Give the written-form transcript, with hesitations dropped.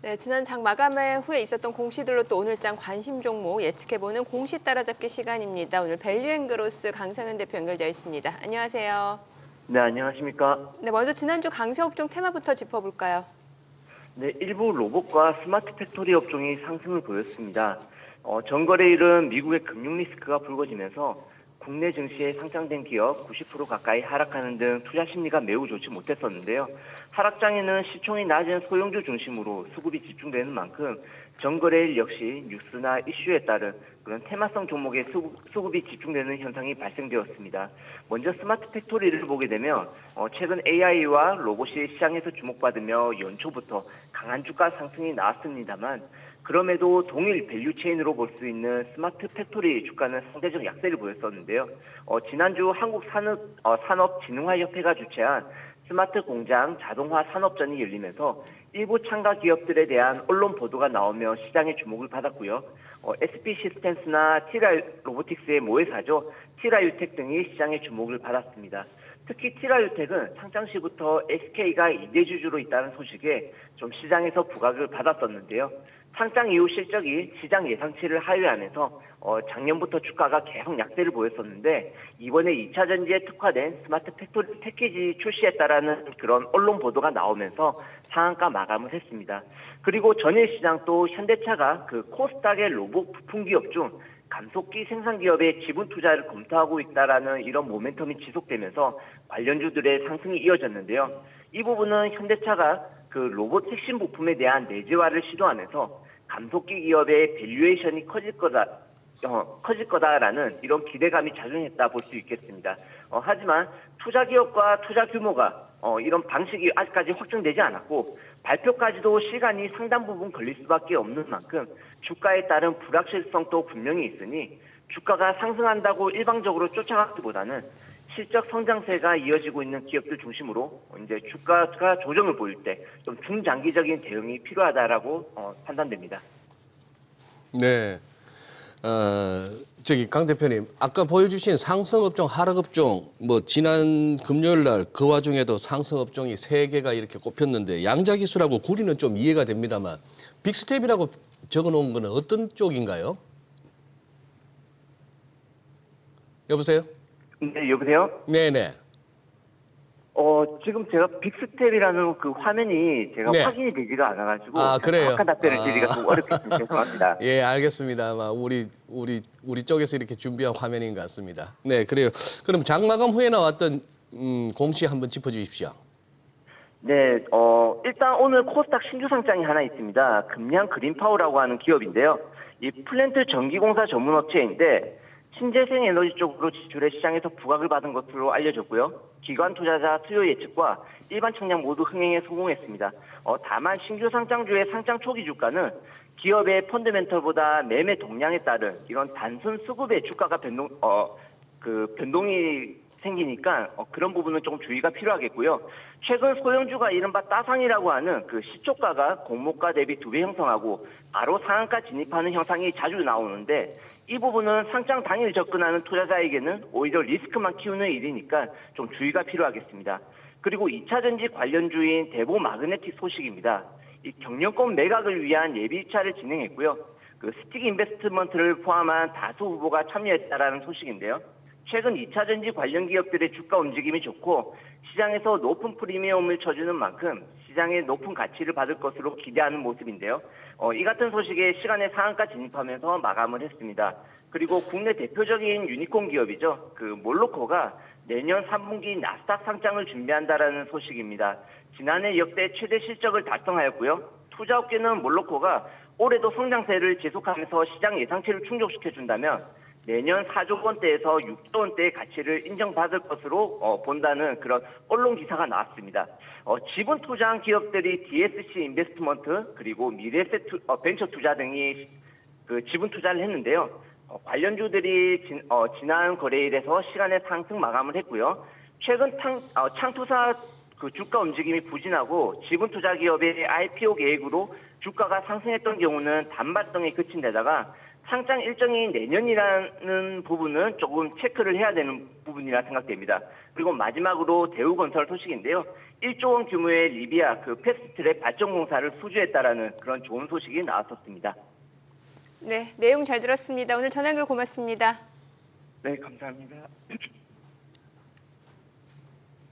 네, 지난 장 마감 후에 있었던 공시들로 또 오늘장 관심 종목 예측해보는 공시 따라잡기 시간입니다. 오늘 밸류앤그로스 강상현 대표 연결되어 있습니다. 안녕하세요. 네, 안녕하십니까. 네, 먼저 지난주 강세 업종 테마부터 짚어볼까요? 네, 일부 로봇과 스마트 팩토리 업종이 상승을 보였습니다. 전거래일은 미국의 금융 리스크가 불거지면서 국내 증시에 상장된 기업 90% 가까이 하락하는 등 투자 심리가 매우 좋지 못했었는데요. 하락장에는 시총이 낮은 소형주 중심으로 수급이 집중되는 만큼 전거래일 역시 뉴스나 이슈에 따른 그런 테마성 종목의 수급이 집중되는 현상이 발생되었습니다. 먼저 스마트 팩토리를 보게 되면 최근 AI와 로봇이 시장에서 주목받으며 연초부터 강한 주가 상승이 나왔습니다만 그럼에도 동일 밸류체인으로 볼 수 있는 스마트 팩토리 주가는 상대적 약세를 보였었는데요. 지난주 한국산업진흥화협회가 주최한 스마트 공장 자동화 산업전이 열리면서 일부 참가 기업들에 대한 언론 보도가 나오며 시장의 주목을 받았고요. SP 시스템스나 티라 로보틱스의 모회사죠. 티라유텍 등이 시장의 주목을 받았습니다. 특히 티라유텍은 상장 시부터 SK가 2대 주주로 있다는 소식에 좀 시장에서 부각을 받았었는데요. 상장 이후 실적이 시장 예상치를 하회하면서 작년부터 주가가 계속 약세를 보였었는데 이번에 2차 전지에 특화된 스마트 팩토리 패키지 출시했다라는 그런 언론 보도가 나오면서 상한가 마감을 했습니다. 그리고 전일 시장 또 현대차가 그 코스닥의 로봇 부품 기업 중 감속기 생산 기업의 지분 투자를 검토하고 있다라는 이런 모멘텀이 지속되면서 관련주들의 상승이 이어졌는데요. 이 부분은 현대차가 그 로봇 핵심 부품에 대한 내재화를 시도하면서 감속기 기업의 밸류에이션이 커질 거다라는 이런 기대감이 작용했다 볼 수 있겠습니다. 하지만 투자 기업과 투자 규모가 이런 방식이 아직까지 확정되지 않았고 발표까지도 시간이 상당 부분 걸릴 수밖에 없는 만큼 주가에 따른 불확실성도 분명히 있으니 주가가 상승한다고 일방적으로 쫓아가기보다는 실적 성장세가 이어지고 있는 기업들 중심으로 이제 주가가 조정을 보일 때 좀 중장기적인 대응이 필요하다라고 판단됩니다. 네. 강 대표님, 아까 보여주신 상승업종, 하락업종, 지난 금요일 날 그 와중에도 상승업종이 3개가 이렇게 꼽혔는데 양자기술하고 구리는 좀 이해가 됩니다만 빅스텝이라고 적어놓은 거는 어떤 쪽인가요? 여보세요? 네, 여보세요? 네네. 지금 제가 빅스텝이라는 그 화면이 제가 네. 확인이 되지가 않아가지고 그래요? 정확한 답변을 드리기가 좀 어렵겠습니다. 죄송합니다. 예, 알겠습니다. 아마 우리 쪽에서 이렇게 준비한 화면인 것 같습니다. 네, 그래요. 그럼 장마감 후에 나왔던 공시 한번 짚어주십시오. 네, 일단 오늘 코스닥 신규 상장이 하나 있습니다. 금양 그린파워라고 하는 기업인데요. 이 플랜트 전기공사 전문 업체인데 신재생 에너지 쪽으로 지출해 시장에서 부각을 받은 것으로 알려졌고요. 기관 투자자 수요 예측과 일반 청약 모두 흥행에 성공했습니다. 다만 신규 상장주의 상장 초기 주가는 기업의 펀드멘털보다 매매 동향에 따른 이런 단순 수급의 주가가 변동이 생기니까 그런 부분은 조금 주의가 필요하겠고요. 최근 소형주가 이른바 따상이라고 하는 그 시초가가 공모가 대비 2배 형성하고 바로 상한가 진입하는 현상이 자주 나오는데 이 부분은 상장 당일 접근하는 투자자에게는 오히려 리스크만 키우는 일이니까 좀 주의가 필요하겠습니다. 그리고 2차 전지 관련주인 대보 마그네틱 소식입니다. 이 경영권 매각을 위한 예비 입찰을 진행했고요. 그 스틱 인베스트먼트를 포함한 다수 후보가 참여했다라는 소식인데요. 최근 2차 전지 관련 기업들의 주가 움직임이 좋고 시장에서 높은 프리미엄을 쳐주는 만큼 시장의 높은 가치를 받을 것으로 기대하는 모습인데요. 이 같은 소식에 시간의 상한가 진입하면서 마감을 했습니다. 그리고 국내 대표적인 유니콘 기업이죠. 그 몰로코가 내년 3분기 나스닥 상장을 준비한다라는 소식입니다. 지난해 역대 최대 실적을 달성하였고요. 투자업계는 몰로코가 올해도 성장세를 지속하면서 시장 예상치를 충족시켜준다면 내년 4조 원대에서 6조 원대의 가치를 인정받을 것으로 본다는 그런 언론 기사가 나왔습니다. 지분 투자한 기업들이 DSC 인베스트먼트 그리고 미래에셋 벤처 투자 등이 그 지분 투자를 했는데요. 관련주들이 지난 거래일에서 시간의 상승 마감을 했고요. 최근 창투사 그 주가 움직임이 부진하고 지분 투자 기업의 IPO 계획으로 주가가 상승했던 경우는 단발성에 그친 데다가 상장 일정이 내년이라는 부분은 조금 체크를 해야 되는 부분이라 생각됩니다. 그리고 마지막으로 대우건설 소식인데요. 1조 원 규모의 리비아 그 패스트트랙 발전 공사를 수주했다라는 그런 좋은 소식이 나왔었습니다. 네, 내용 잘 들었습니다. 오늘 전화 연결 고맙습니다. 네, 감사합니다.